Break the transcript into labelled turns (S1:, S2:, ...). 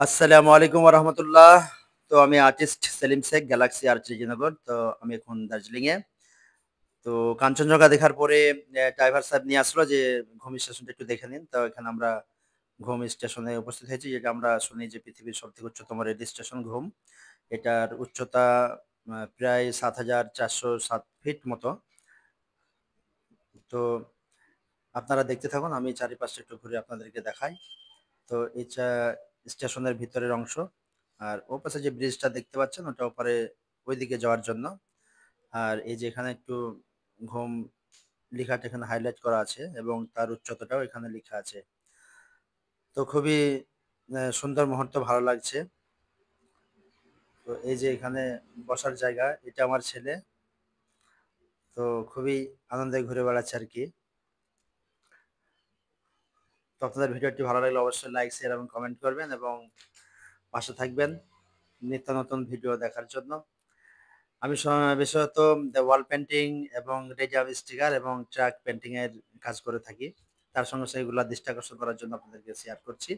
S1: আসসালামু আলাইকুম ওরহমতুল্লাহ। তো আমি artist Selim Sheikh, galaxy art Srinagar. তো আমি এখন দার্জিলিংয়ে। তো কাঞ্চনজঙ্ঘা দেখার পরে ড্রাইভার সাহেব নিয়ে আসলো যে ঘুম স্টেশনটা একটু দেখে নিন। তো এখানে আমরা ঘুম স্টেশনে উপস্থিত হয়েছি, যেটা আমরা শুনি যে পৃথিবীর সবথেকে উচ্চতম রেল স্টেশন ঘুম। এটার উচ্চতা প্রায় ৭,৪০৭ ফিট মতো। তো আপনারা দেখতে থাকুন, আমি চারিপাশটা একটু ঘুরে আপনাদেরকে দেখাই। তো এটা স্টেশনের ভিতরের অংশ। আর ওপাশে যে ব্রিজটা দেখতে পাচ্ছেন ওটা ওপারে ওইদিকে যাওয়ার জন্য। আর এই যে এখানে একটু ঘুম লেখাটা এখানে হাইলাইট করা আছে এবং তার উচ্চতাটাও এখানে লেখা আছে। তো খুবই সুন্দর মুহূর্ত, ভালো লাগছে। তো এই যে এখানে বসার জায়গা, এটা আমার ছেলে। তো খুবই আনন্দে ঘুরে বেড়াচ্ছে আর কি। তো আপনাদের ভিডিওটি ভালো লাগলে অবশ্যই লাইক, শেয়ার এবং কমেন্ট করবেন এবং পাশে থাকবেন নিত্য নতুন ভিডিও দেখার জন্য। আমি বিশেষত ওয়াল পেন্টিং এবং রেজার স্টিকার এবং ট্রাক পেন্টিং এর কাজ করে থাকি। তার সঙ্গে সেগুলো দৃষ্টি আকর্ষণ করার জন্য আপনাদেরকে শেয়ার করছি।